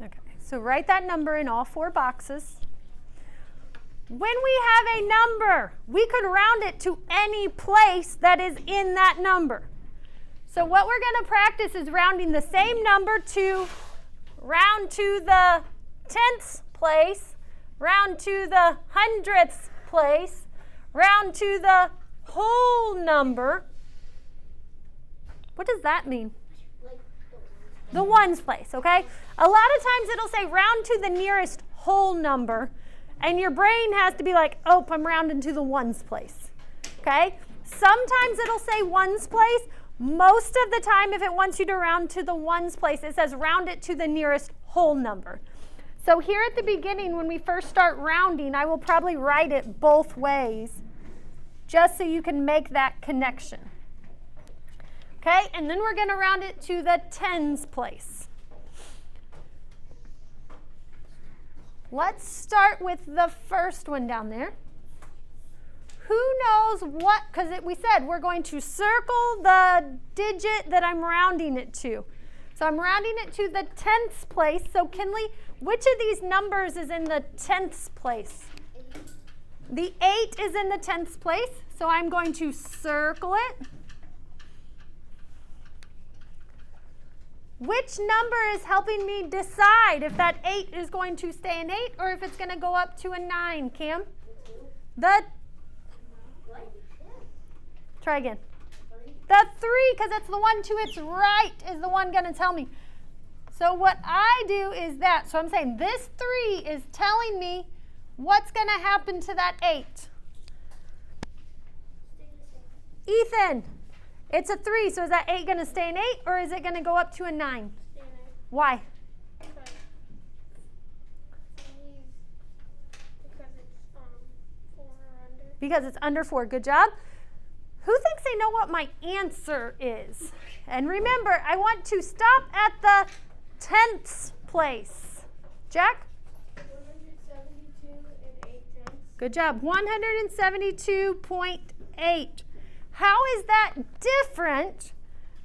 Okay, so write that number in all 4 boxes. When we have a number, we could round it to any place that is in that number. So what we're going to practice is rounding the same number to round to the 10th place, round to the 100th place, round to the whole number. What does that mean? The ones place, okay? A lot of times it'll say round to the nearest whole number, and your brain has to be like, oh, I'm rounding to the ones place, okay? Sometimes it'll say ones place. Most of the time, if it wants you to round to the ones place, it says round it to the nearest whole number. So here at the beginning, when we first start rounding, I will probably write it both ways, just so you can make that connection. Okay, and then we're going to round it to the tens place. Let's start with the first one down there. Who knows what, because we said we're going to circle the digit that I'm rounding it to. So I'm rounding it to the tenths place. So Kinley, which of these numbers is in the tenths place? 8. The 8 is in the tenths place, so I'm going to circle it. Which number is helping me decide if that 8 is going to stay an 8 or if it's going to go up to a 9, Cam? The Try again. 3. The 3, because it's the one to its right is the one going to tell me. So what I do is that. So I'm saying this 3 is telling me what's going to happen to that 8. Ethan, it's a 3, so is that 8 going to stay an 8 or is it going to go up to a 9? Stay 9. Why? Because it's 4 or under. Because it's under 4. Good job. Who thinks they know what my answer is? And remember, I want to stop at the tenths place. Jack? 172 and 8/10. Good job. 172.8. How is that different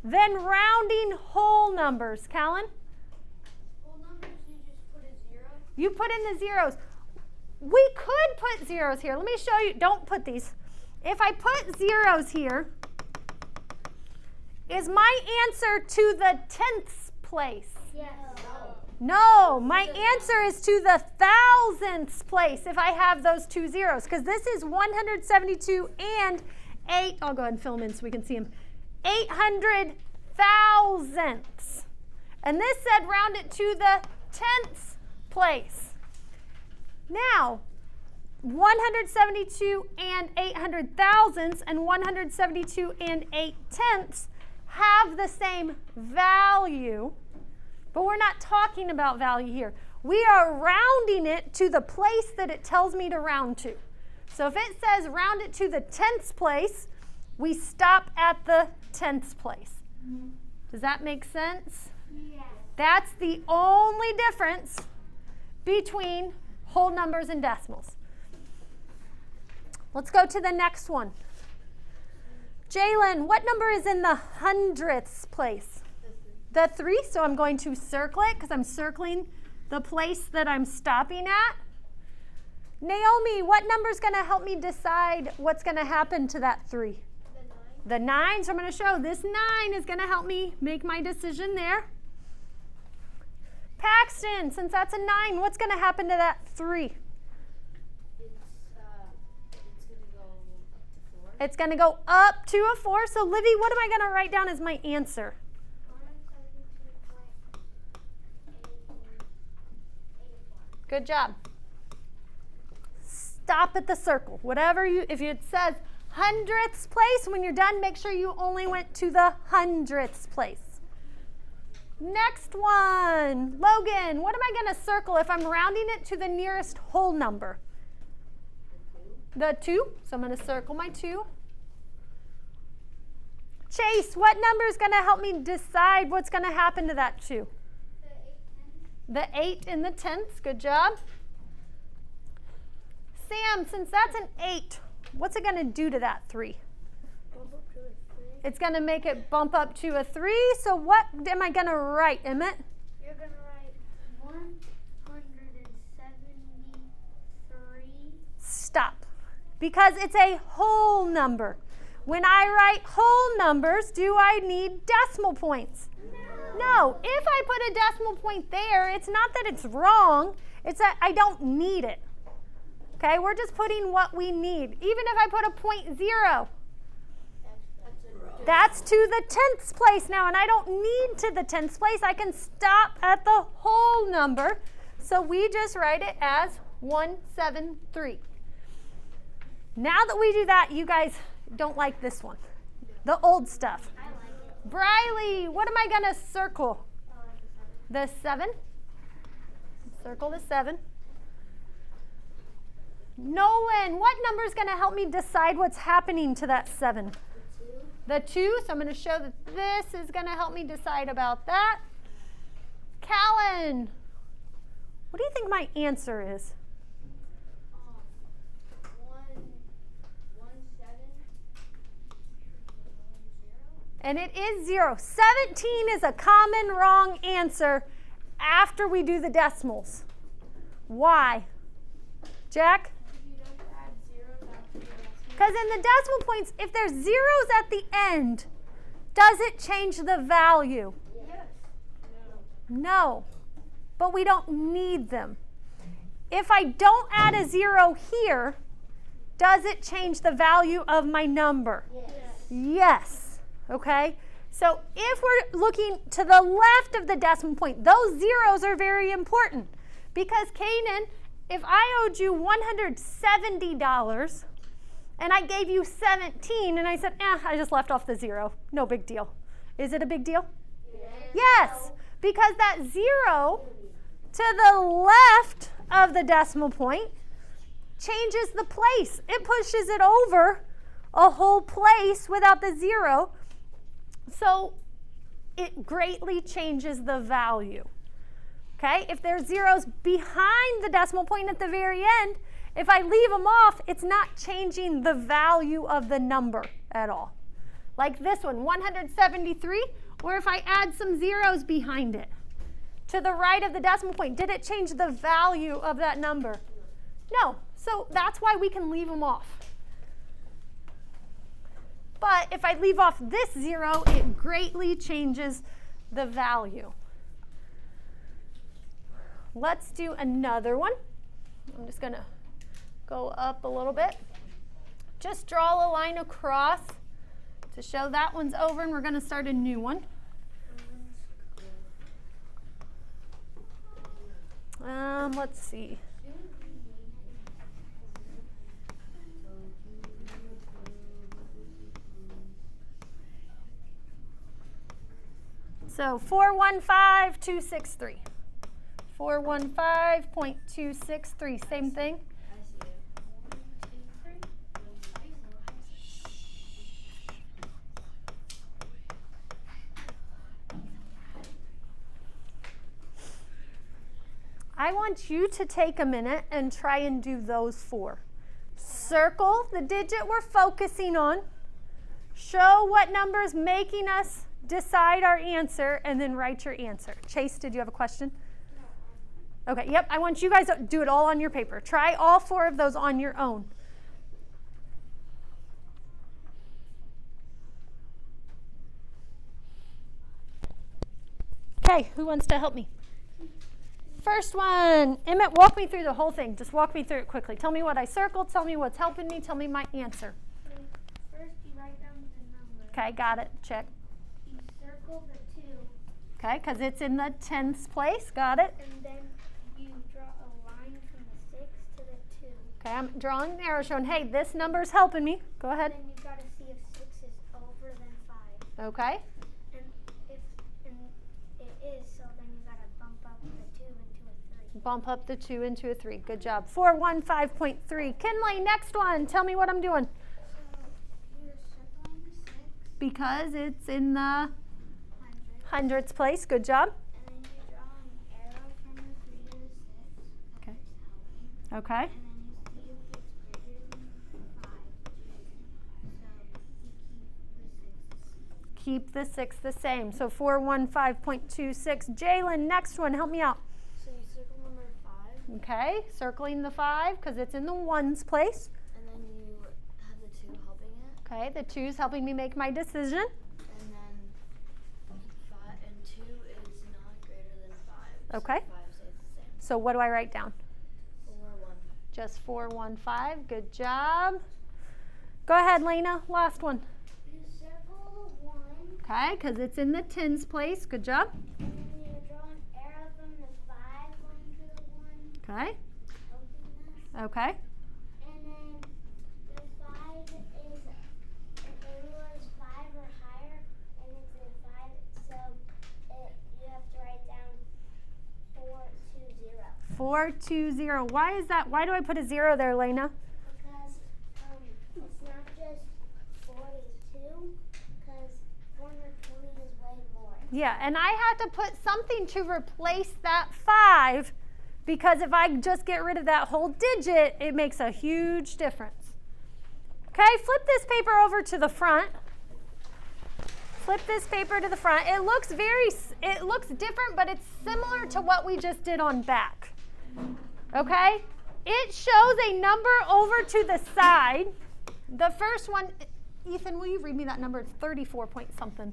than rounding whole numbers, Callan? Whole numbers, you just put a 0. You put in the zeros. We could put zeros here. Let me show you. Don't put these. If I put zeros here, is my answer to the tenths place? Yes. No, my answer is to the thousandths place if I have those 2 zeros, because this is 172 and 8. I'll go ahead and fill them in so we can see them. 800 thousandths. And this said round it to the tenths place. Now, 172 and 800 thousandths and 172 and 8/10ths have the same value, but we're not talking about value here. We are rounding it to the place that it tells me to round to. So if it says round it to the tenths place, we stop at the tenths place. Does that make sense? Yes. That's the only difference between whole numbers and decimals. Let's go to the next one. Jalen, what number is in the hundredths place? The 3. So I'm going to circle it because I'm circling the place that I'm stopping at. Naomi, what number is going to help me decide what's going to happen to that 3? The 9. The 9. So I'm going to show this 9 is going to help me make my decision there. Paxton, since that's a 9, what's going to happen to that 3? It's going to go up to a 4. So, Livy, what am I going to write down as my answer? 172.84. Good job. Stop at the circle. Whatever if it says hundredths place, when you're done, make sure you only went to the hundredths place. Next one. Logan, what am I going to circle if I'm rounding it to the nearest whole number? The 2. So I'm going to circle my 2. Chase, what number is going to help me decide what's going to happen to that 2? The 8/10. The 8 in the tenths. Good job. Sam, since that's an 8, what's it going to do to that 3? Bump up to a 3. It's going to make it bump up to a 3. So what am I going to write, Emmett? You're going to write 173. Stop. Because it's a whole number. When I write whole numbers, do I need decimal points? No. If I put a decimal point there, it's not that it's wrong. It's that I don't need it. Okay, we're just putting what we need. Even if I put a 0.0, that's to the 10th place now, and I don't need to the 10th place. I can stop at the whole number. So we just write it as 173. Now that we do that, you guys don't like this one, the old stuff. I like it. Briley, what am I going to circle? The 7. Circle the 7. Nolan, what number is going to help me decide what's happening to that 7? The 2. So I'm going to show that this is going to help me decide about that. Callan, what do you think my answer is? 1, 7, 0. And it is 0. 17 is a common wrong answer after we do the decimals. Why? Jack? You don't add zeros after the decimal. Because in the decimal points, if there's zeros at the end, does it change the value? Yes. No. But we don't need them. If I don't add a 0 here, does it change the value of my number? Yes. Yes. Okay? So if we're looking to the left of the decimal point, those zeros are very important. Because Kanan, if I owed you $170 and I gave you 17 and I said, I just left off the 0. No big deal. Is it a big deal? Yes. Because that 0 to the left of the decimal point changes the place. It pushes it over a whole place without the 0. So it greatly changes the value. Okay? If there's zeros behind the decimal point at the very end, if I leave them off, it's not changing the value of the number at all. Like this one, 173, or if I add some zeros behind it to the right of the decimal point, did it change the value of that number? No. So that's why we can leave them off. But if I leave off this 0, it greatly changes the value. Let's do another one. I'm just going to go up a little bit. Just draw a line across to show that one's over, and we're going to start a new one. Let's see. So 415263. 415.263, same thing. I want you to take a minute and try and do those 4. Circle the digit we're focusing on. Show what number is making us decide our answer, and then write your answer. Chase, did you have a question? Okay, yep, I want you guys to do it all on your paper. Try all 4 of those on your own. Okay, who wants to help me? First one, Emmett, walk me through the whole thing. Just walk me through it quickly. Tell me what I circled, tell me what's helping me, tell me my answer. First, you write down the number. Okay, got it, check. You circle the 2. Okay, because it's in the 10th place, got it. And then you draw a line from the 6 to the 2. Okay, I'm drawing an arrow showing, hey, this number's helping me. Go ahead. Then you gotta see if 6 is over than 5. Okay. And if it is, so then you gotta bump up the 2 into a 3. Bump up the 2 into a 3. Good job. 415.3. Kinley, next one. Tell me what I'm doing. So you're circling the 6. Because it's in the 100. hundredths place. Good job. And then you draw an arrow from the 3 to the 6. Okay. Helping. Okay. And then you see if it's greater than 5. So you keep the 6 Keep the 6 the same. So 415.26. Jalen, next one. Help me out. So you Okay, circling the 5 because it's in the ones place. And then you have the 2 helping it. Okay, the 2's helping me make my decision. And then 2 is not greater than 5. Okay. So 5 stays the same. So what do I write down? 4, 1. Just 4, 1, 5. Good job. Go ahead, Lena. Last one. You circle the 1. Okay, because it's in the tens place. Good job. And then you draw an arrow from the 5 going to the 1. Okay. Open this. Okay. And then the 5 is, the rule is 5 or higher, and it's a 5, so you have to write down 4, 2, 0. 4, 2, 0. Why is that? Why do I put a 0 there, Lena? Because it's not just 42, because 420 is way more. Yeah, and I have to put something to replace that 5 because if I just get rid of that whole digit, it makes a huge difference. Okay, flip this paper over to the front. Flip this paper to the front. It looks different, but it's similar to what we just did on back. Okay? It shows a number over to the side. The first one, Ethan, will you read me that number? It's 34 point something.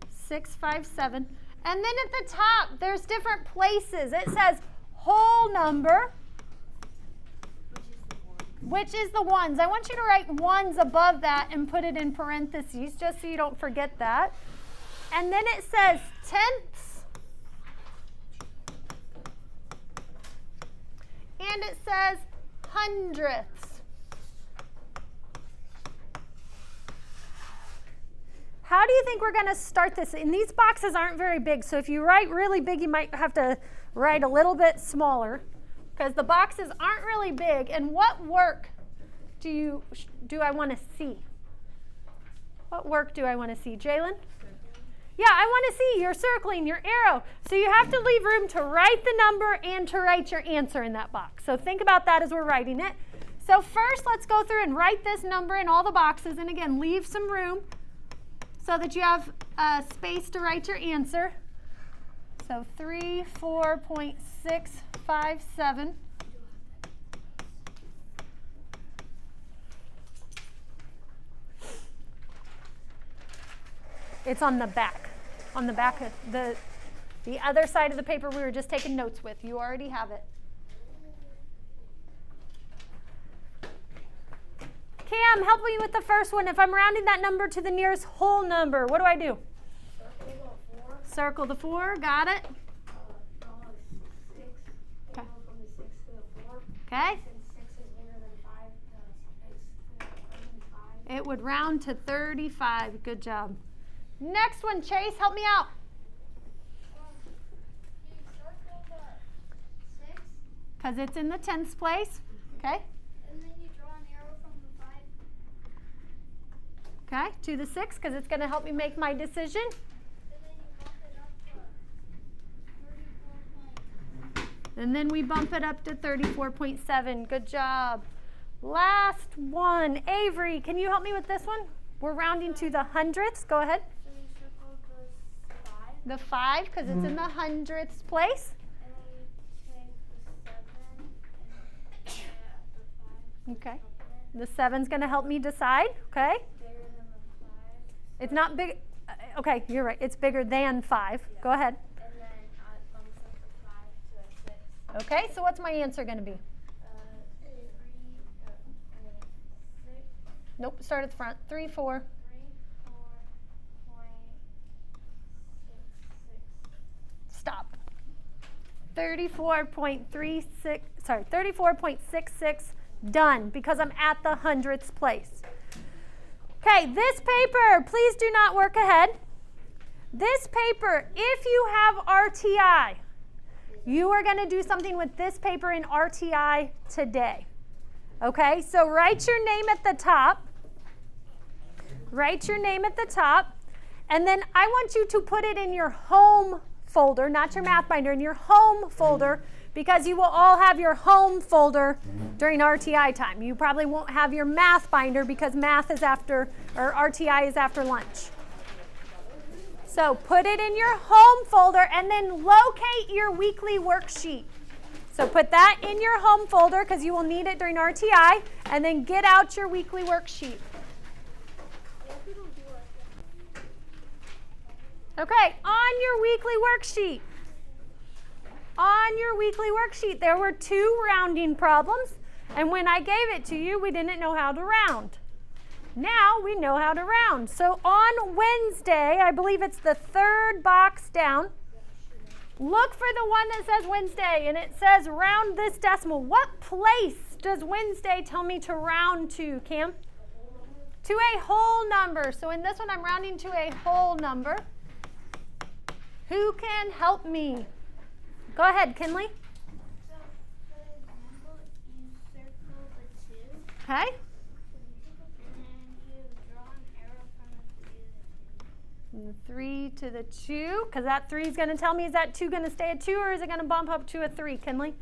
657. And then at the top, there's different places. It says whole number, which is the ones. I want you to write ones above that and put it in parentheses just so you don't forget that. And then it says tenths. And it says hundredths. How do you think we're going to start this? And these boxes aren't very big, so if you write really big, you might have to write a little bit smaller because the boxes aren't really big. And what work do I want to see? What work do I want to see? Jalen? Yeah, I want to see your circling, your arrow. So you have to leave room to write the number and to write your answer in that box. So think about that as we're writing it. So first, let's go through and write this number in all the boxes. And again, leave some room so that you have space to write your answer. So 34.657. It's on the back. On the back of the other side of the paper we were just taking notes with. You already have it. Cam, help me with the first one. If I'm rounding that number to the nearest whole number, what do I do? Circle the 4. Got it. Okay. Okay. It would round to 35. Good job. Next one, Chase, help me out. You circle the 6. Because it's in the tens place. Okay. And then you draw an arrow from the 5. Okay, to the 6 because it's going to help me make my decision. And then you bump it up to 34. And then we bump it up to 34.7. Good job. Last one. Avery, can you help me with this one? We're rounding to the hundredths. Go ahead. So you circle the 5. The 5 because it's in the hundredths place. And then you take the 7 and put it at the 5. Okay. Open it. The 7's going to help me decide. Okay. Bigger than the 5. It's not big. Okay, you're right. It's bigger than 5. Yeah. Go ahead. And then it bumps up the 5 to a 6. Okay, so what's my answer going to be? 6. Nope, start at the front. 3, 4. 34.66. Stop. 34.66 done because I'm at the hundredths place. Okay, this paper, please do not work ahead. This paper, if you have RTI, you are going to do something with this paper in RTI today. Okay, so write your name at the top. Write your name at the top. And then I want you to put it in your home folder, not your math binder, in your home folder, because you will all have your home folder during RTI time. You probably won't have your math binder because math is after, or RTI is after lunch. So put it in your home folder and then locate your weekly worksheet. So put that in your home folder because you will need it during RTI, and then get out your weekly worksheet. Okay, on your weekly worksheet. On your weekly worksheet, there were 2 rounding problems, and when I gave it to you, we didn't know how to round. Now we know how to round. So on Wednesday, I believe it's the 3rd box down, look for the one that says Wednesday, and it says round this decimal. What place does Wednesday tell me to round to, Cam? To a whole number. So in this one, I'm rounding to a whole number. Who can help me? Go ahead, Kinley. So, for example, you circle the 2. Okay. And then you draw an arrow from the 3 to the 2. From the 3 to the 2, because that 3 is going to tell me, is that 2 going to stay at 2 or is it going to bump up to a 3, Kinley?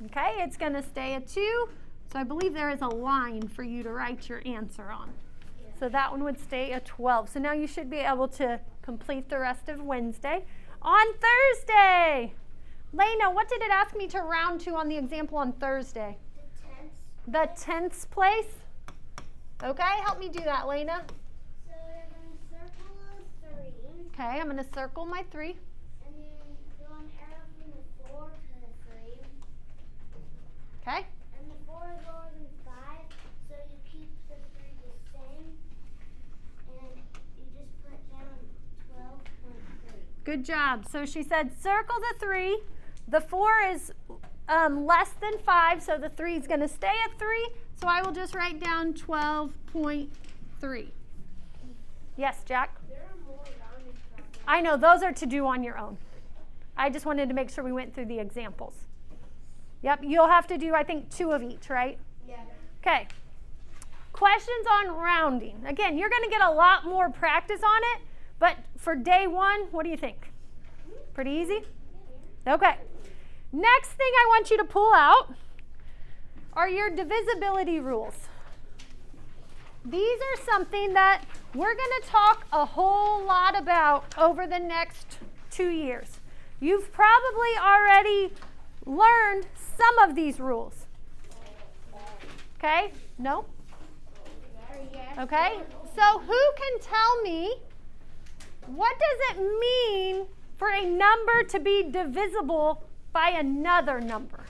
Okay, it's going to stay at 2. So I believe there is a line for you to write your answer on. So that one would stay at 12. So now you should be able to complete the rest of Wednesday. On Thursday, Lena, what did it ask me to round to on the example on Thursday? The 10th. The 10th place? Okay, help me do that, Lena. So you're going to circle a 3. Okay, I'm going to circle my 3. And then draw an arrow from the 4 to the 3. Okay. And the 4 is lower than 5, so you keep the 3 the same. And you just put down 12.3. Good job. So she said circle the 3. The 4 is less than 5, so the 3 is going to stay at 3. So I will just write down 12.3. Yes, Jack? There are more rounding problems. I know, those are to do on your own. I just wanted to make sure we went through the examples. Yep, you'll have to do, I think, 2 of each, right? Yeah. Okay. Questions on rounding. Again, you're going to get a lot more practice on it, but for day 1, what do you think? Pretty easy? Okay. Next thing I want you to pull out are your divisibility rules. These are something that we're going to talk a whole lot about over the next 2 years. You've probably already learned some of these rules. Okay? No? Okay? So who can tell me, what does it mean for a number to be divisible by another number?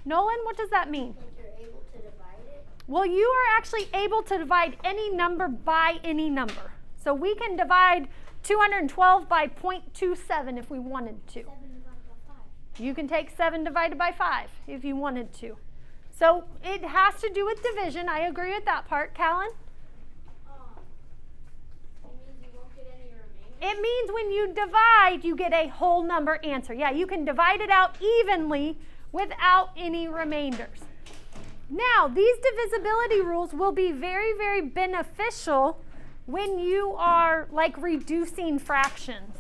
Nolan, what does that mean? Like you're able to divide it? Well, you are actually able to divide any number by any number. So we can divide 212 by 0.27 if we wanted to. 7 divided by 5. You can take 7 divided by 5 if you wanted to. So it has to do with division. I agree with that part. Callan? It means you won't get any remainder? It means when you divide, you get a whole number answer. Yeah, you can divide it out evenly without any remainders. Now, these divisibility rules will be very, very beneficial when you are like reducing fractions.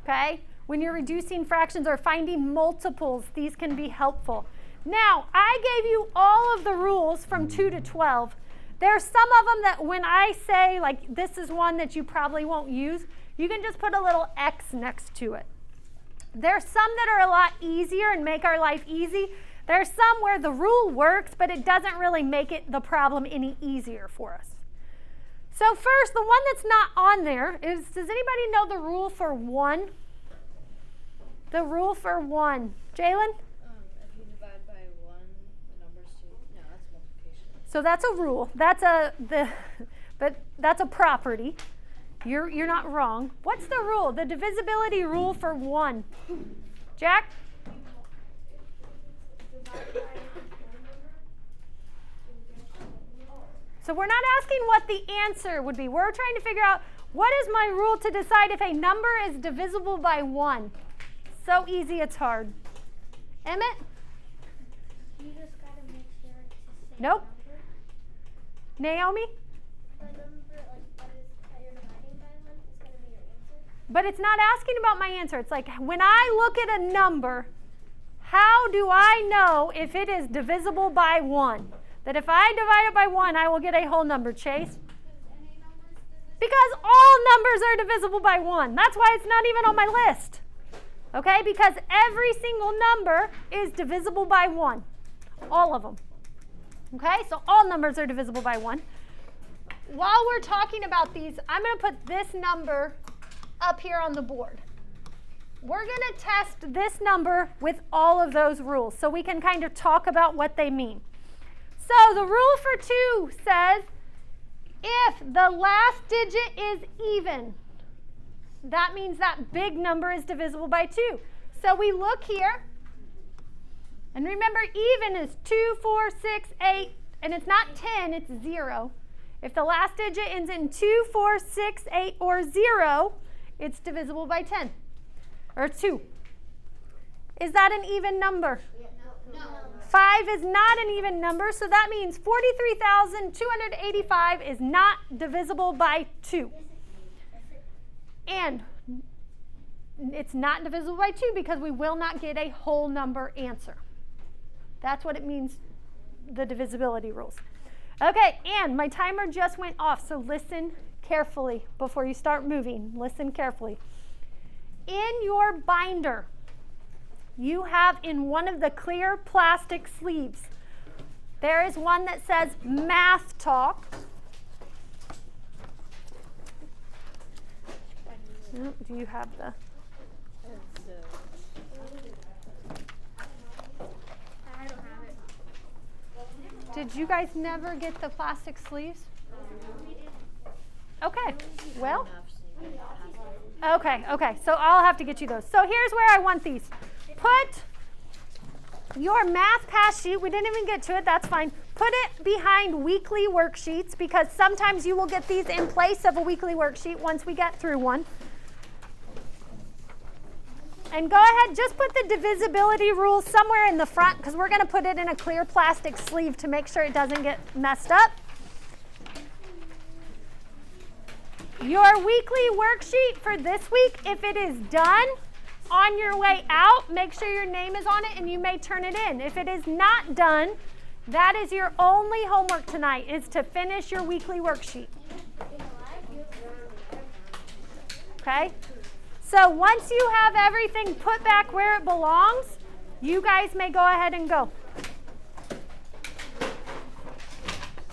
Okay? When you're reducing fractions or finding multiples, these can be helpful. Now, I gave you all of the rules from 2 to 12. There are some of them that when I say, like, this is one that you probably won't use, you can just put a little X next to it. There's some that are a lot easier and make our life easy. There's some where the rule works, but it doesn't really make it the problem any easier for us. So first, the one that's not on there is, does anybody know the rule for 1? The rule for 1. Jalen? If you divide by 1, the number's 2. No, that's multiplication. So that's a rule. But that's a property. You're not wrong. What's the rule? The divisibility rule for 1. Jack? So we're not asking what the answer would be. We're trying to figure out what is my rule to decide if a number is divisible by 1. So easy, it's hard. Emmett? You just got to make sure it's the same Nope. number. Naomi? The number, like, that you're dividing by 1 is going to be your answer. But it's not asking about my answer. It's like when I look at a number, how do I know if it is divisible by 1? that if I divide it by 1, I will get a whole number, Chase? Because all numbers are divisible by 1. That's why it's not even on my list. Okay? Because every single number is divisible by 1. All of them. Okay? So all numbers are divisible by 1. While we're talking about these, I'm going to put this number up here on the board. We're going to test this number with all of those rules so we can kind of talk about what they mean. So the rule for 2 says if the last digit is even, that means that big number is divisible by 2. So we look here, and remember even is 2, 4, 6, 8, and it's not 10, it's 0. If the last digit ends in 2, 4, 6, 8, or 0, it's divisible by 10. Or 2. Is that an even number? No. 5 is not an even number, so that means 43,285 is not divisible by 2. And it's not divisible by 2 because we will not get a whole number answer. That's what it means, the divisibility rules. Okay, and my timer just went off, so listen carefully before you start moving. Listen carefully. In your binder, you have in one of the clear plastic sleeves, there is one that says Math Talk. Do you have the? I don't have it. Did you guys never get the plastic sleeves? Okay, well. Okay, so I'll have to get you those. So here's where I want these. Put your math pass sheet, we didn't even get to it, that's fine. Put it behind weekly worksheets because sometimes you will get these in place of a weekly worksheet once we get through one. And go ahead, just put the divisibility rules somewhere in the front because we're going to put it in a clear plastic sleeve to make sure it doesn't get messed up. Your weekly worksheet for this week, if it is done, on your way out, make sure your name is on it and you may turn it in. If it is not done, that is your only homework tonight, is to finish your weekly worksheet. Okay? So once you have everything put back where it belongs, you guys may go ahead and go.